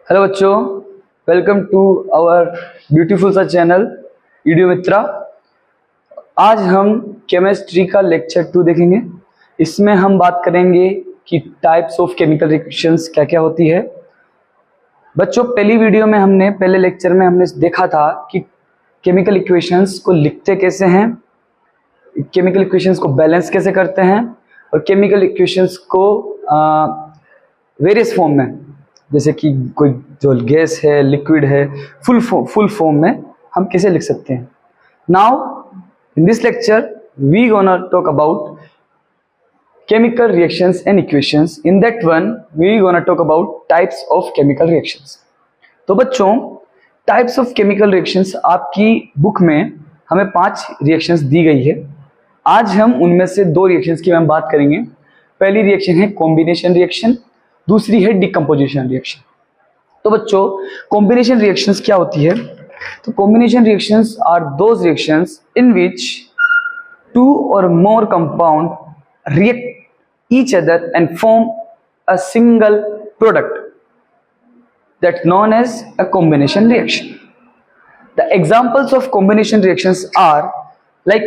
Hello बच्चों, welcome to our beautiful सा channel ईडियो मित्रा। आज हम केमिस्ट्री का लेक्चर 2 देखेंगे। इसमें हम बात करेंगे कि टाइप्स ऑफ केमिकल रिएक्शंस क्या क्या होती है। बच्चों, पहले लेक्चर में हमने देखा था कि केमिकल इक्वेशंस को लिखते कैसे हैं, केमिकल इक्वेशंस को बैलेंस कैसे करते हैं और केमिकल इक्वेशंस को वेरियस फॉर्म में, जैसे कि कोई जो गैस है, लिक्विड है, फुल फॉर्म में हम कैसे लिख सकते हैं। Now in this lecture we gonna talk about chemical reactions and equations. In that one we gonna talk about types of chemical reactions. तो बच्चों, types of chemical reactions आपकी बुक में हमें 5 रिएक्शंस दी गई है। आज हम उनमें से 2 रिएक्शंस की हम बात करेंगे। पहली रिएक्शन है कॉम्बिनेशन रिएक्शन, दूसरी है डिकम्पोजिशन रिएक्शन। तो बच्चों, कॉम्बिनेशन रिएक्शंस क्या होती है? तो combination reactions are those reactions in which 2 or more compound react each other and form a single product that's known as a combination reaction. The examples of combination reactions are like,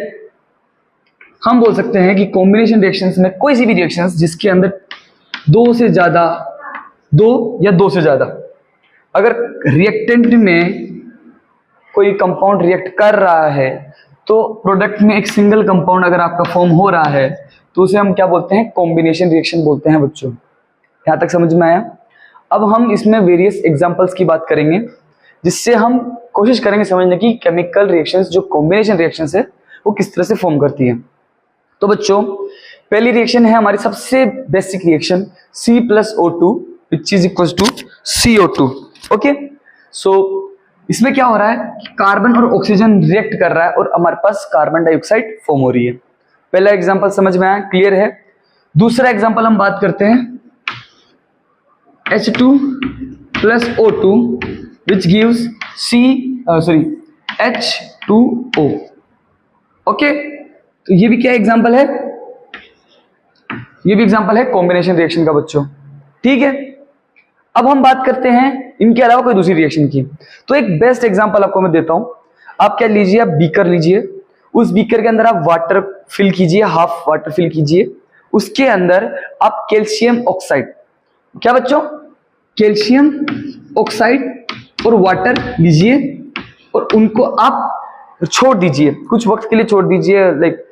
हम बोल सकते हैं कि combination reactions में कोई सी भी reactions जिसके अंदर 2 या 2 से ज्यादा, अगर reactant में कोई कंपाउंड रिएक्ट कर रहा है तो प्रोडक्ट में एक सिंगल कंपाउंड अगर आपका फॉर्म हो रहा है तो उसे हम क्या बोलते हैं? कॉम्बिनेशन रिएक्शन बोलते हैं। बच्चों, यहाँ तक समझ में आया? अब हम इसमें वेरियस एग्जांपल्स की बात करेंगे, जिससे हम कोशिश करेंगे समझने की केमिकल रिएक्शंस जो कॉम्बिनेशन रिएक्शंस है वो किस तरह से फॉर्म करती है। तो बच्चों, पहली रिएक्शन है हमारी सबसे basic reaction C+O2 which is equal to CO2। Okay, so इसमें क्या हो रहा है कि कार्बन और ऑक्सीजन रिएक्ट कर रहा है और हमारे पास कार्बन डाइऑक्साइड फॉर्म हो रही है। पहला एग्जांपल समझ में आया, क्लियर है? दूसरा एग्जांपल हम बात करते हैं H2+O2 which gives H2O। Okay, तो ये भी क्या एग्जांपल है? ये भी एग्जांपल है कॉम्बिनेशन रिएक्शन का बच्चों। ठीक है, अब हम बात करते हैं इनके अलावा कोई दूसरी रिएक्शन की। तो एक बेस्ट एग्जांपल आपको मैं देता हूं। आप क्या लीजिए, आप बीकर लीजिए, उस बीकर के अंदर आप वाटर फिल कीजिए, हाफ वाटर फिल कीजिए, उसके अंदर आप कैल्शियम ऑक्साइड, क्या बच्चों? कैल्शियम ऑक्साइड और वाटर लीजिए और उनको आप छोड़ दीजिए, कुछ वक्त के लिए छोड़ दीजिए, लाइक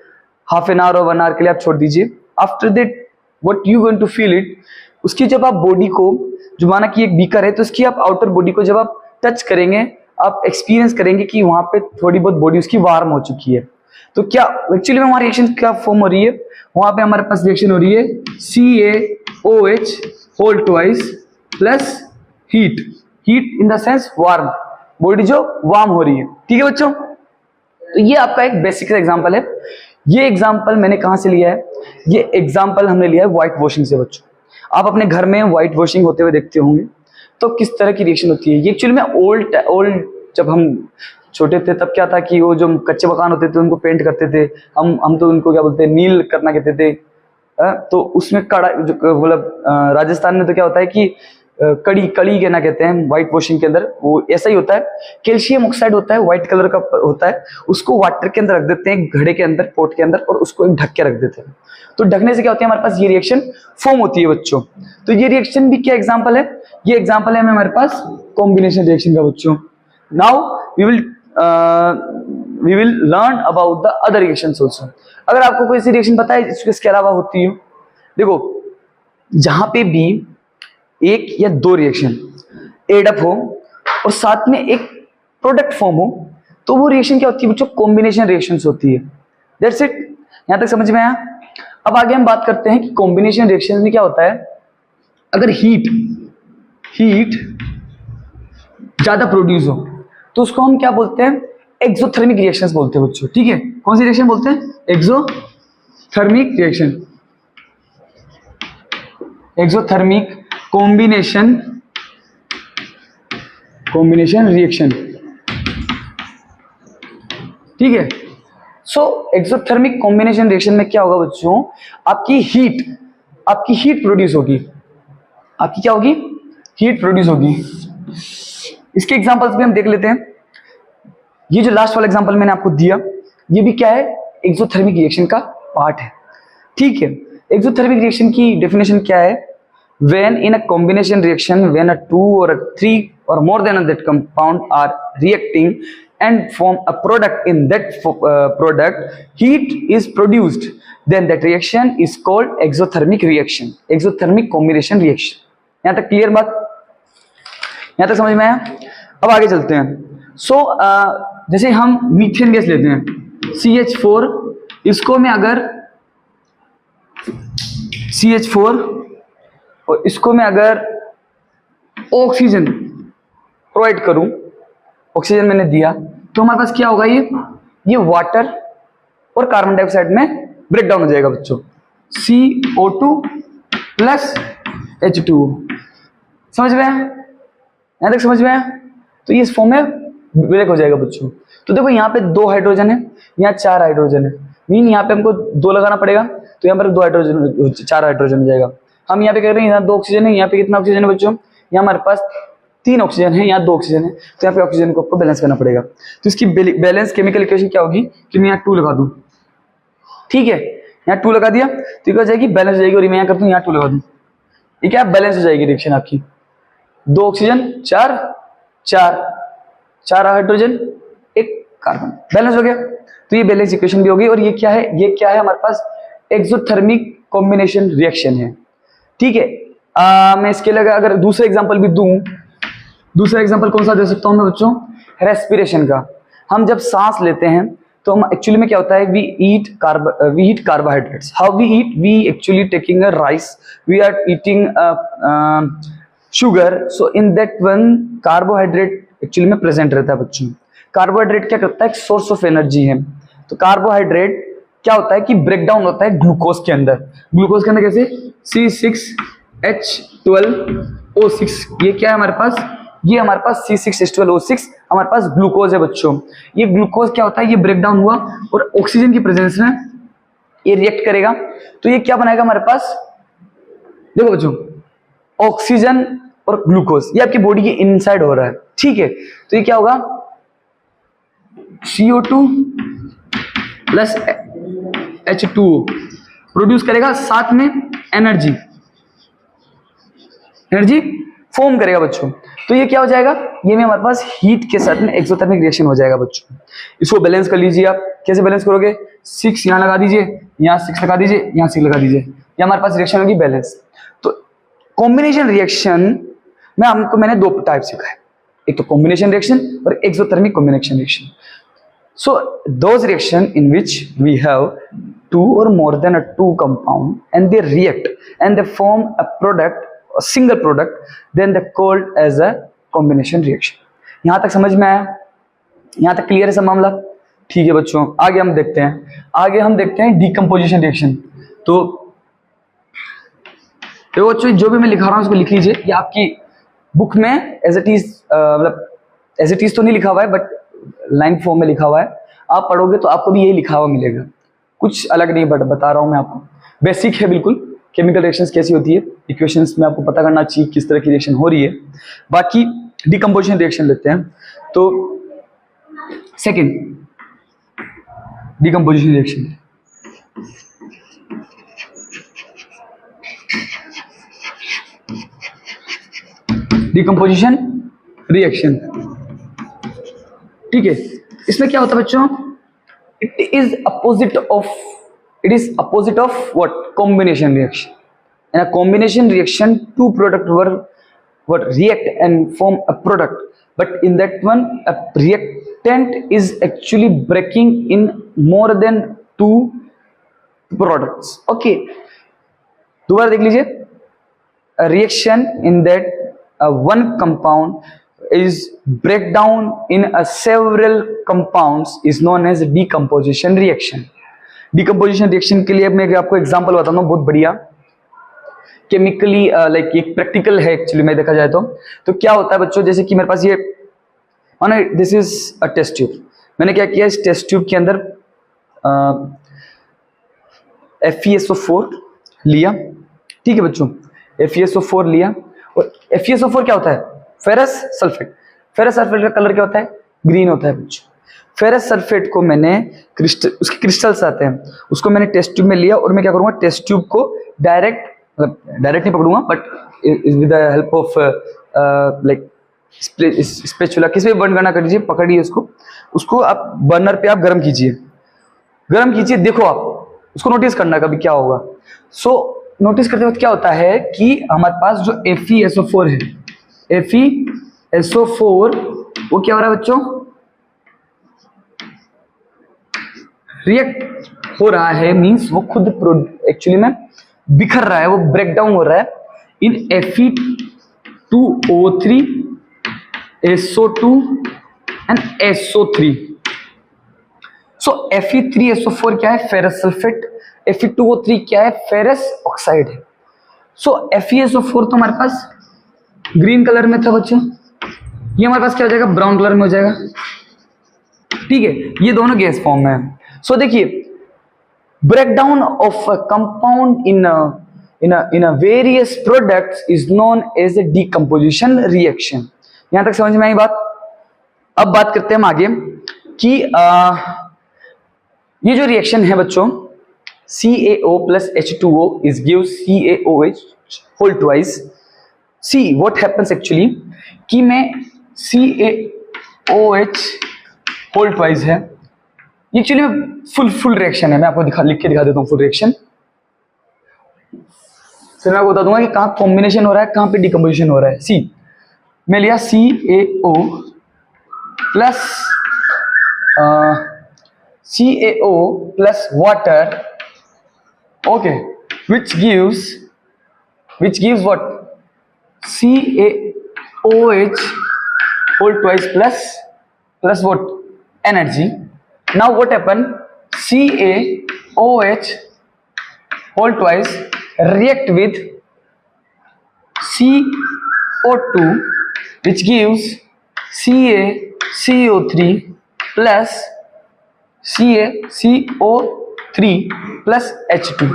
हाफ एन आवर और 1 आवर के लिए आप छोड़ दीजिए। After that what you going to feel it, उसकी जब आप बॉडी को, जो माना कि एक बीकर है तो उसकी आप आउटर बॉडी को जब आप टच करेंगे, आप एक्सपीरियंस करेंगे कि वहां पे थोड़ी बहुत बॉडी उसकी वार्म हो चुकी है। तो क्या एक्चुअली में हमारी रिएक्शन क्या फॉर्म हो रही है? वहां पे हमारे पास रिएक्शन हो रही है CaOH whole twice plus heat in the sense warm, body जो वार्म हो रही है। ठीक है बच्चों, तो ये आपका एक बेसिक एग्जांपल है। ये एग्जांपल मैंने कहां से लिया है? ये एग्जांपल हमने लिया है व्हाइट वॉशिंग से। बच्चों, आप अपने घर में व्हाइट वॉशिंग होते हुए देखते होंगे, तो किस तरह की रिएक्शन होती है? ये एक्चुअली में ओल्ड जब हम छोटे थे तब क्या था कि वो जो कच्चे मकान होते थे उनको पेंट करते थे, हम तो उनको क्या बोलते हैं, नील करना कहते थे। तो उसमें कड़ा मतलब राजस्थान में तो क्या होता है कि कड़ी कहना कहते हैं व्हाइट वॉशिंग के अंदर, वो ऐसा ही होता है। कैल्शियम ऑक्साइड होता है, व्हाइट कलर का होता है, उसको वाटर के अंदर रख देते हैं, घड़े के अंदर, पोट के अंदर, और उसको एक ढक के रख देते हैं। तो ढकने से क्या होता है, हमारे पास ये रिएक्शन फॉर्म होती है बच्चों। तो ये रिएक्शन भी क्या एग्जांपल है? ये एग्जांपल है हमारे पास कॉम्बिनेशन रिएक्शन का बच्चों। Now we will learn about the other reactions also. अगर आपको कोई ऐसी रिएक्शन पता है इसके अलावा होती है, देखो, जहां पे भी 1 या 2 रिएक्शन एड अप हो और साथ में एक प्रोडक्ट फॉर्म हो, तो वो रिएक्शन क्या होती है बच्चों? कॉम्बिनेशन रिएक्शंस होती है। That's it. यहां तक समझ में आया? अब आगे हम बात करते हैं कि कॉम्बिनेशन रिएक्शंस में क्या होता है। अगर हीट ज्यादा प्रोड्यूस हो तो उसको हम क्या बोलते हैं? एक्सोथर्मिक रिएक्शंस बोलते हैं बच्चों। ठीक है, कौन सी रिएक्शन बोलते हैं? Exothermic reaction, exothermic combination reaction. ठीक है, सो एक्सोथर्मिक कॉम्बिनेशन रिएक्शन में क्या होगा बच्चों? आपकी हीट प्रोड्यूस होगी। आपकी क्या होगी? हीट प्रोड्यूस होगी। इसके एग्जांपल्स भी हम देख लेते हैं। ये जो लास्ट वाला एग्जांपल मैंने आपको दिया, ये भी क्या है, एक्सोथर्मिक रिएक्शन का पार्ट है। ठीक है, एक्सोथर्मिक रिएक्शन की डेफिनेशन क्या है? When in a combination reaction, when a 2 or a 3 or more than that compound are reacting and form a product, in that product heat is produced, then that reaction is called exothermic reaction, exothermic combination reaction। यहाँ तक clear बात? यहाँ तक समझ में आया? अब आगे चलते हैं। जैसे हम मीथेन गैस लेते हैं CH4, इसको मैं अगर CH4 और इसको मैं अगर ऑक्सीजन प्रोवाइड करूं, ऑक्सीजन मैंने दिया, तो हमारे पास क्या होगा? ये वाटर और कार्बन डाइऑक्साइड में ब्रेक डाउन हो जाएगा बच्चों, CO2 प्लस H2O। समझ में आया? यहां तक समझ में आया? तो ये इस फॉर्म में ब्रेक हो जाएगा बच्चों। तो देखो यहाँ पे 2 हाइड्रोजन है, यहाँ 4 हाइड्रोजन है, मीन यहाँ पे हमको 2 लगाना पड़ेगा, तो यहाँ पर 2 हाइड्रोजन 4 हाइड्रोजन हो जाएगा। हम यहाँ पे कह रहे हैं यहाँ 2 ऑक्सीजन है, यहाँ पे कितना ऑक्सीजन है बच्चों? यहाँ हमारे पास 3 ऑक्सीजन है, यहाँ 2 ऑक्सीजन है, तो यहाँ पे ऑक्सीजन को आपको बैलेंस करना पड़ेगा। तो इसकी बैलेंस केमिकल इक्वेशन क्या होगी कि मैं यहाँ 2 लगा दूं, ठीक है, यहाँ 2 लगा दिया तो क्या हो जाएगी? बैलेंस हो जाएगी। और मैं यहाँ करता हूँ यहाँ 2 लगा दूं, ये क्या बैलेंस हो जाएगी रिएक्शन आपकी। 2 ऑक्सीजन 4 हाइड्रोजन 1 कार्बन, बैलेंस हो गया। तो ये बैलेंस इक्वेशन भी होगी। और ये क्या है? ये क्या है हमारे पास? एक्सोथर्मिक कॉम्बिनेशन रिएक्शन है। ठीक है, मैं इसके लिए अगर दूसरा एग्जांपल भी दूं, दूसरा एग्जांपल कौन सा दे सकता हूं मैं बच्चों? रेस्पिरेशन का। हम जब सांस लेते हैं तो हम एक्चुअली में क्या होता है? We eat carbohydrates. How we eat? We actually taking a rice, we are eating sugar, so in that one carbohydrate actually में प्रेजेंट रहता है बच्चों। कार्बोहाइड्रेट क्या करता है? एक सोर्स ऑफ एनर्जी है। तो कार्बोहाइड्रेट क्या होता है कि ब्रेक डाउन होता है ग्लूकोज के अंदर। ग्लूकोज के अंदर कैसे? C6H12O6, ये क्या है हमारे पास? ये हमारे पास C6H12O6 हमारे पास ग्लूकोज है बच्चों। ये ग्लूकोज क्या होता है? ये ब्रेक डाउन हुआ और ऑक्सीजन की प्रेजेंस में ये रिएक्ट करेगा, तो ये क्या बनाएगा हमारे पास? देखो बच्चों, ऑक्सीजन और ग्लूकोज ये आपकी बॉडी के इनसाइड हो रहा है, ठीक है। तो ये क्या होगा? CO2 प्लस H2O प्रोड्यूस करेगा, साथ में एनर्जी फॉर्म करेगा बच्चों। तो ये क्या हो जाएगा? ये में हमारे पास हीट के साथ में एक्सोथर्मिक रिएक्शन हो जाएगा बच्चों। इसको बैलेंस कर लीजिए आप। कैसे बैलेंस करोगे? 6 यहाँ लगा दीजिए, यहाँ 6 लगा दीजिए, यहाँ 6 लगा दीजिए, ये हमारे पास रिएक्शन होगी बैलेंस। तो कॉम्बिनेशन रिएक्शन में मैंने 2 टाइप सिखाया, एक तो कॉम्बिनेशन रिएक्शन और exothermic combination reaction. So those reaction in which we have 2 or more than a 2 compound and they react and they form a product, a single product, then they called as a combination reaction। यहाँ तक समझ में आया? यहाँ तक clear है सब मामला? ठीक है बच्चों, आगे हम देखते हैं डिकम्पोजिशन रिएक्शन। तो देखो बच्चों, जो भी मैं लिखा रहा हूँ उसको लिख लीजिए। ये आपकी बुक में एज इट इज, मतलब एज इट इज तो नहीं लिखा हुआ है, बट लाइन फॉर्म में लिखा हुआ है। आप पढ़ोगे तो आपको भी यही लिखा हुआ मिलेगा, कुछ अलग नहीं, बट बता रहा हूं मैं आपको। बेसिक है बिल्कुल, केमिकल रिएक्शंस कैसी होती है, इक्वेशंस में आपको पता करना चाहिए किस तरह की रिएक्शन हो रही है। बाकी डिकम्पोजिशन रिएक्शन लेते हैं। तो second decomposition reaction, decomposition reaction, ठीक है। इसमें क्या होता है बच्चों? It is opposite of what? Combination reaction. In a combination reaction 2 product were react and form a product, but in that one a reactant is actually breaking in more than 2 products। okay, दोबारा देख लीजिए। a reaction in that one compound is breakdown in a several compounds is known as decomposition reaction। decomposition reaction के लिए मैं आपको example बताता हूँ बहुत बढ़िया, केमिकली लाइक एक प्रैक्टिकल है एक्चुअली में देखा जाए तो क्या होता है बच्चों? जैसे कि मेरे पास ये मानो this is a test tube, मैंने क्या किया, इस टेस्ट ट्यूब के अंदर FeSO4 लिया, ठीक है बच्चों, FeSO4 लिया। और FeSO4 क्या होता है? Ferrous sulphate. फेरस सल्फेट का कलर क्या होता है? ग्रीन होता है बच्चों। फेरस सल्फेट को मैंने उसके क्रिस्टल्स आते हैं, उसको मैंने टेस्ट ट्यूब में लिया और मैं क्या करूंगा, टेस्ट ट्यूब को डायरेक्ट नहीं पकड़ूंगा, but with the help of like spatula, किसी भी बर्न करना कर लीजिए, पकड़िए उसको आप बर्नर पे आप गर्म कीजिए, देखो आप उसको नोटिस करना कभी क्या होगा। नोटिस करते वक्त क्या होता है कि हमारे पास जो FeSO4 है, FeSO4 वो क्या हो रहा है बच्चों, रिएक्ट हो रहा है, मींस वो खुद एक्चुअली में बिखर रहा है, वो ब्रेक डाउन हो रहा है इन Fe2O3 SO2 and SO3। Fe3SO4 क्या है? Ferrous sulphate. Fe2O3 क्या है? फेरस ऑक्साइड है। FeSO4 तो हमारे पास ग्रीन कलर में था बच्चों, ये हमारे पास क्या हो जाएगा? ब्राउन कलर में हो जाएगा। ठीक है, ये दोनों गैस फॉर्म में है। देखिए, breakdown of a compound in a various products is known as a decomposition reaction। यहां तक समझ में आई बात? अब बात करते हैं हम आगे कि ये जो रिएक्शन है बच्चों, CaO plus H2O is gives CaOH whole twice। See what happens actually कि मैं CaOH whole twice है, एक्चुअली फुल रिएक्शन है। मैं आपको लिख के दिखा देता हूँ फुल रिएक्शन, फिर मैं आपको बता दूंगा कि कहाँ कॉम्बिनेशन हो रहा है, कहाँ पे डिकम्पोजिशन हो रहा है। सी, मैं लिया CaO plus water, okay, which gives what? CaOH whole twice plus what? Energy। Now what happened? CaOH whole twice react with CO2 which gives CaCO3 plus CaCO3 plus H2।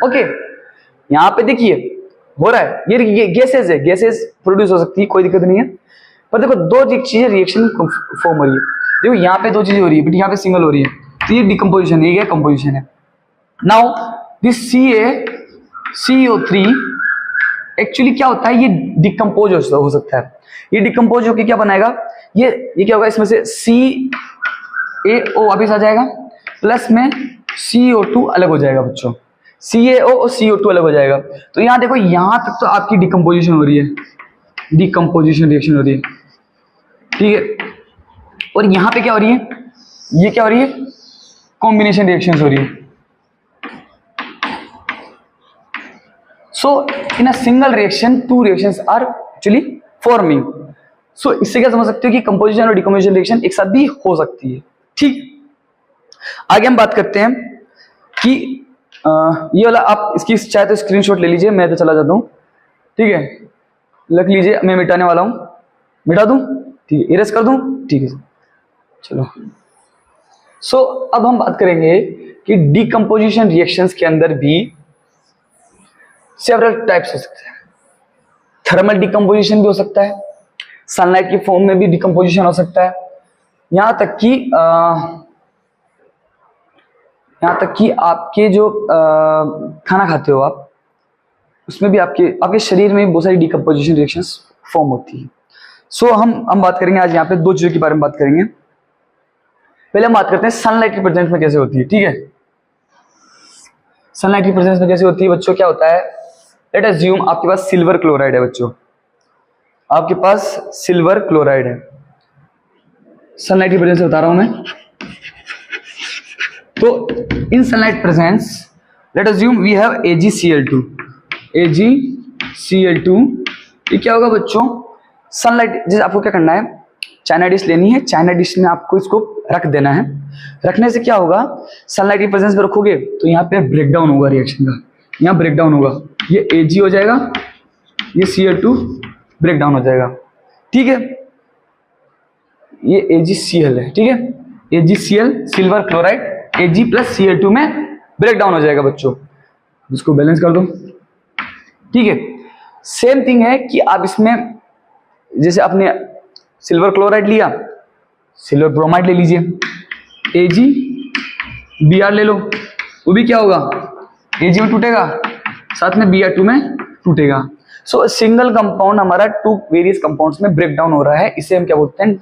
Okay, यहां पे देखिए हो रहा है, ये गैसेस है, gases produce हो सकती है, कोई दिक्कत नहीं है। पर देखो दो चीजें रिएक्शन फॉर्म हो रही है। देखो यहाँ पे दो चीजें हो रही है, बट यहाँ पे सिंगल हो रही है, तो ये डिकम्पोजिशन है, ये कंपोजिशन है। नाउ दिस CaCO3 एक्चुअली क्या होता है, ये डिकम्पोज हो सकता है। ये डिकम्पोज होकर क्या बनाएगा, ये क्या होगा, इसमें से CaO वापिस आ जाएगा, प्लस में CO2 अलग हो जाएगा बच्चों, CaO और CO2 अलग हो जाएगा। तो यहाँ देखो, यहाँ तक तो आपकी डिकम्पोजिशन हो रही है, डिकम्पोजिशन रिएक्शन हो रही है, ठीक है। और यहां पे क्या हो रही है, ये क्या हो रही है, कॉम्बिनेशन रिएक्शंस हो रही है। In a single reaction two reactions are actually forming. इससे क्या समझ सकते हो कि कंपोजिशन और डिकम्पोजिशन रिएक्शन एक साथ भी हो सकती है। ठीक, आगे हम बात करते हैं कि ये वाला आप इसकी चाहे तो स्क्रीनशॉट ले लीजिए, मैं तो चला जाता हूं, ठीक है, लिख लीजिए, मैं मिटाने वाला हूं, मिटा दूं, ठीक है, इरेज कर दूं, ठीक है, चलो। अब हम बात करेंगे कि डिकम्पोजिशन रिएक्शंस के अंदर भी सेवरल टाइप्स हो सकते हैं। थर्मल डिकम्पोजिशन भी हो सकता है, सनलाइट की फॉर्म में भी डिकम्पोजिशन हो सकता है, यहां तक कि आपके जो खाना खाते हो आप, उसमें भी आपके शरीर में बहुत सारी डिकम्पोजिशन रिएक्शंस फॉर्म होती है। हम बात करेंगे आज यहाँ पे दो चीजों के बारे में बात करेंगे। पहले हम बात करते हैं सनलाइट की प्रेजेंस में कैसे होती है, ठीक है। सनलाइट की प्रेजेंस में कैसे होती है बच्चों, क्या होता है, लेट अस अज्यूम आपके पास सिल्वर क्लोराइड है बच्चों, आपके पास सिल्वर क्लोराइड है, सनलाइट की प्रेजेंस से बता रहा हूं मैं। तो in sunlight presence let us assume we have AgCl2। ये क्या होगा बच्चों, सनलाइट, जैसे आपको क्या करना है, चाइना डिश लेनी है, चाइना डिश में आपको इसको रख देना है। रखने से क्या होगा, सनलाइट की प्रेजेंस में रखोगे तो यहाँ पे ब्रेकडाउन होगा रिएक्शन का, यहाँ ब्रेकडाउन होगा, ये Ag हो जाएगा, ये Cl2 ब्रेकडाउन हो जाएगा, ठीक है। ये AgCl है, ठीक है, AgCl silver chloride Ag plus Cl2 में ब्रेकडाउन हो जाएगा बच्चों। इसको बैलेंस कर दो, ठीक है। सेम थिंग है कि आप इसमें जैसे आपने सिल्वर क्लोराइड लिया, सिल्वर ब्रोमाइड ले लीजिए, AgBr ले लो, वो भी क्या होगा, Ag में टूटेगा, साथ में Br2 में टूटेगा। सो सिंगल कंपाउंड हमारा टू वेरियस कंपाउंड्स में ब्रेक डाउन हो रहा है, इसे हम क्या बोलते हैं,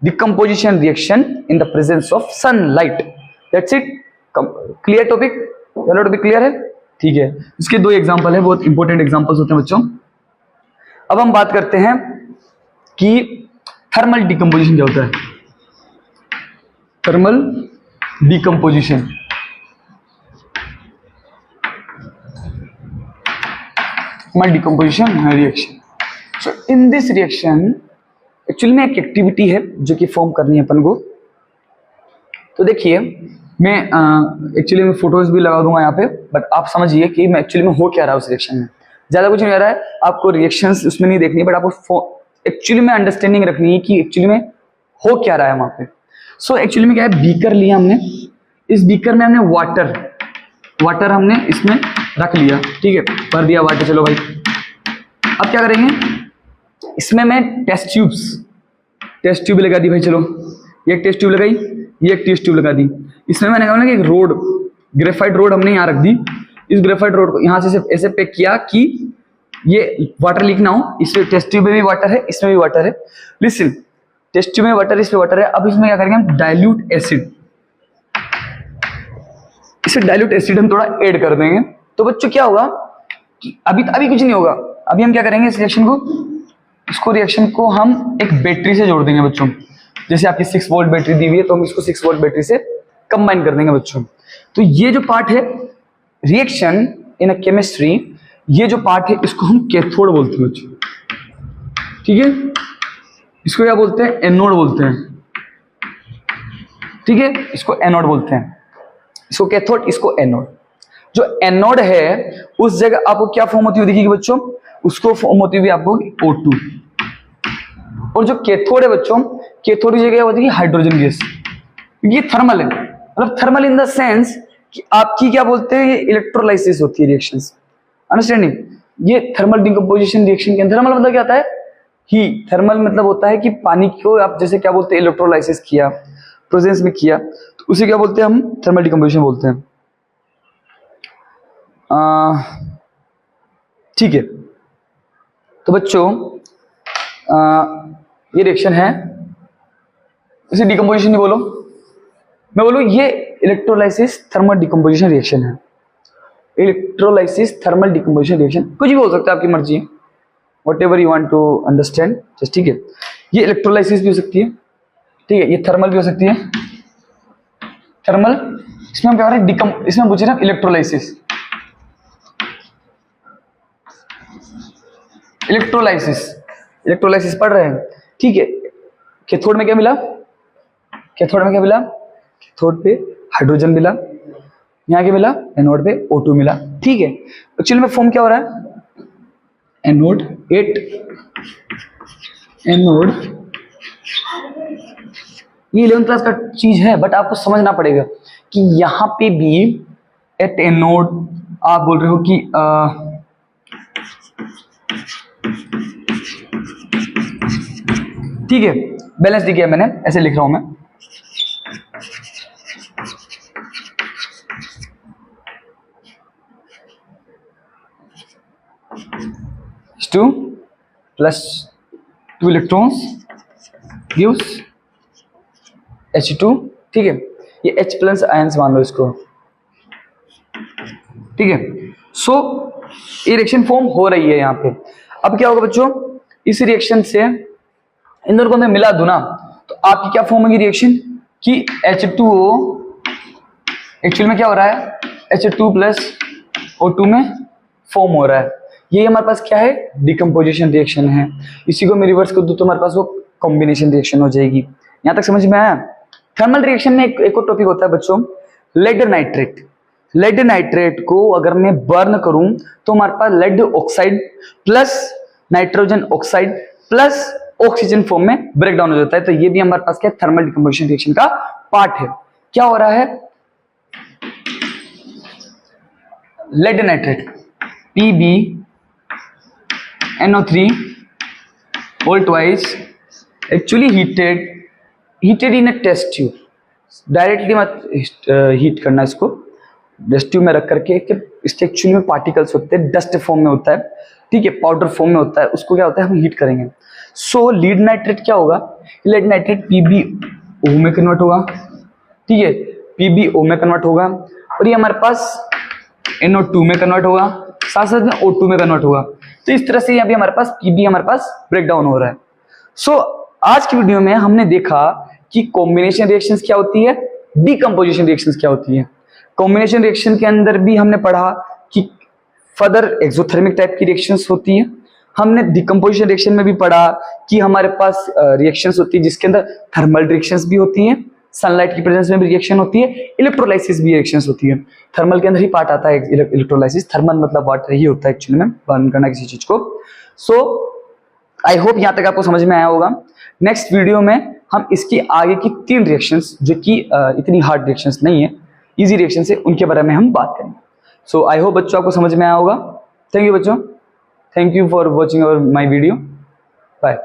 decomposition reaction in the presence of sunlight. That's it. Clear topic, topic clear है, ठीक है। इसके दो एग्जांपल है, बहुत इंपॉर्टेंट एग्जांपल्स होते हैं बच्चों। अब हम बात करते हैं कि थर्मल डिकम्पोजिशन क्या होता है। Thermal decomposition, thermal decomposition reaction. So in this reaction actually में एक एक्टिविटी है जो कि फॉर्म करनी है अपन को। तो देखिए मैं एक्चुअली में फोटोज भी लगा दूंगा यहाँ पे, बट आप समझिए कि मैं एक्चुअली में हो क्या रहा है उस रिएक्शन में। ज्यादा कुछ नहीं हो रहा है, आपको रिएक्शंस उसमें नहीं देखनी है, बट आपको एक्चुअली में अंडरस्टैंडिंग रखनी है कि एक्चुअली में हो क्या रहा है वहां पे। सो एक्चुअली में क्या है, बीकर लिया हमने, इस बीकर में हमने वाटर हमने इसमें रख लिया, ठीक है, भर दिया वाटर। चलो भाई अब क्या करेंगे, इसमें मैं टेस्ट ट्यूब लगा दी भाई। चलो ये एक टेस्ट ट्यूब लगाई, ये एक टेस्ट ट्यूब लगा दी। इसमें मैंने कहा ना कि एक रोड, ग्रेफाइट रोड हमने यहाँ रख दी। इस ग्रेफाइट रोड को यहाँ से सिर्फ ऐसे पैक किया कि ये वाटर लीक ना हो। इसमें टेस्ट ट्यूब में भी वाटर है, इसमें भी वाटर है। लिसन, टेस्ट ट्यूब में वाटर, इसमें वाटर है। अब इसमें क्या करेंगे हम, डाइल्यूट एसिड, इसमें डाइल्यूट एसिड हम थोड़ा ऐड कर देंगे। तो बच्चों क्या होगा कि अभी कुछ नहीं होगा। अभी हम क्या करेंगे, इस रिएक्शन को, इसको रिएक्शन को हम एक बैटरी से जोड़ देंगे बच्चों। जैसे आपकी 6 वोल्ट बैटरी दी हुई है, तो हम इसको 6 वोल्ट बैटरी से कंबाइन कर देंगे बच्चों। तो ये जो पार्ट है रिएक्शन इन अ केमिस्ट्री, ये जो पार्ट है इसको हम कैथोड बोलते हैं बच्चों, ठीक है। इसको क्या बोलते हैं, एनोड बोलते हैं, ठीक है। इसको एनोड बोलते हैं, इसको कैथोड, इसको एनोड। जो एनोड है उस जगह आपको क्या फॉर्म होती हुई दिखेगी बच्चों, उसको फॉर्म होती हुई आपको O2। और जो कैथोड है बच्चों, कैथोड की जगह होती है हाइड्रोजन गैस। ये थर्मल है, मतलब थर्मल इन द सेंस कि आपकी क्या बोलते हैं, ये इलेक्ट्रोलाइसिस होती है रिएक्शंस, अंडरस्टैंडिंग। ये थर्मल डिकम्पोजिशन रिएक्शन के अंदर थर्मल मतलब क्या आता है, ही। थर्मल मतलब होता है कि पानी को आप जैसे क्या बोलते हैं, इलेक्ट्रोलाइसिस किया, प्रेजेंस में किया, तो उसे क्या बोलते हैं हम, थर्मल डिकम्पोजिशन बोलते हैं, ठीक है। तो बच्चों ये रिएक्शन है, इसे डिकम्पोजिशन नहीं बोलो, मैं बोलूं ये इलेक्ट्रोलाइसिस थर्मल डिकम्पोजिशन रिएक्शन है। इलेक्ट्रोलाइसिस थर्मल डिकम्पोजिशन रिएक्शन, कुछ भी हो सकता है, आपकी मर्जी है, whatever you want to understand, just, ठीक है। ये इलेक्ट्रोलाइसिस भी हो सकती है, ठीक है, ये थर्मल भी हो सकती है, थर्मल। इसमें हम क्या कर रहे हैं, इसमें पूछ रहे हैं इलेक्ट्रोलाइसिस, इलेक्ट्रोलाइसिस पढ़ रहे हैं, ठीक है। कैथोड में क्या मिला, कैथोड पे हाइड्रोजन मिला, यहाँ क्या मिला, एनोड पे O2 मिला, ठीक है। एक्चुअली में फॉर्म क्या हो रहा है, एनोड 8, एनोड, ये 11th क्लास का चीज है, बट आपको समझना पड़ेगा कि यहाँ पे भी एट एनोड आप बोल रहे हो कि ठीक है, बैलेंस दिख गया, मैंने ऐसे लिख रहा हूं मैं, H2 plus 2 electrons gives H2, ठीक है। ये H प्लस आयंस मान लो इसको, ठीक है। सो ये रिएक्शन फॉर्म हो रही है यहाँ पे। अब क्या होगा बच्चों, इस रिएक्शन से इन दोनों को मैं मिला दूं ना, तो आपकी क्या फॉर्म होगी रिएक्शन कि H2O एक्चुअल में क्या हो रहा है, H2 प्लस O2 में फॉर्म हो रहा है। ये हमारे पास क्या है, डिकम्पोजिशन रिएक्शन है। इसी को मैं रिवर्स कर दूं तो हमारे पास वो कॉम्बिनेशन रिएक्शन हो जाएगी। यहां तक समझ में आया। थर्मल रिएक्शन में एक और टॉपिक होता है बच्चों, लेड नाइट्रेट। लेड नाइट्रेट को अगर मैं बर्न करूं तो हमारे पास lead oxide plus nitrogen oxide plus oxygen form में ब्रेक डाउन हो जाता है। तो ये भी हमारे पास क्या, थर्मल डिकम्पोजिशन रिएक्शन का पार्ट है। क्या हो रहा है, lead nitrate PbNO3 whole twice actually heated in a test tube. Directly मत हीट करना इसको, डस्ट ट्यूब में रख करके कि इसके एक्चुअली में पार्टिकल्स होते हैं, डस्ट फॉर्म में होता है, ठीक है, पाउडर फॉर्म में होता है, उसको क्या होता है हम हीट करेंगे। सो लीड नाइट्रेट क्या होगा, लीड नाइट्रेट PbO में कन्वर्ट होगा, ठीक है, PbO में कन्वर्ट होगा और ये हमारे पास NO2 में कन्वर्ट होगा, साथ साथ में O2 में कन्वर्ट होगा। तो इस तरह से यहाँ पे हमारे पास Pb हमारे पास ब्रेक डाउन हो रहा है। सो आज की वीडियो में हमने देखा कि कॉम्बिनेशन रिएक्शंस क्या होती है, डीकंपोजिशन रिएक्शंस क्या होती है। कॉम्बिनेशन रिएक्शन के अंदर भी हमने पढ़ा कि फर्दर एक्सोथर्मिक टाइप की रिएक्शंस होती है। हमने डीकंपोजिशन रिएक्शन में भी पढ़ा कि हमारे पास रिएक्शंस होती है जिसके अंदर थर्मल रिएक्शंस भी होती हैं, सनलाइट की प्रेजेंस में भी रिएक्शन होती है, इलेक्ट्रोलाइसिस भी रिएक्शंस होती है। थर्मल के अंदर ही पार्ट आता है इलेक्ट्रोलाइसिस, थर्मल मतलब वाटर ही होता है एक्चुअली में, बर्न करना किसी चीज को। सो आई होप यहाँ तक आपको समझ में आया होगा। नेक्स्ट वीडियो में हम इसकी आगे की 3 रिएक्शंस जो कि इतनी हार्ड रिएक्शंस नहीं है, इजी रिएक्शंस है, उनके बारे में हम बात करेंगे। सो आई होप बच्चों आपको समझ में आया होगा। थैंक यू बच्चों, thank you for watching our my video, bye.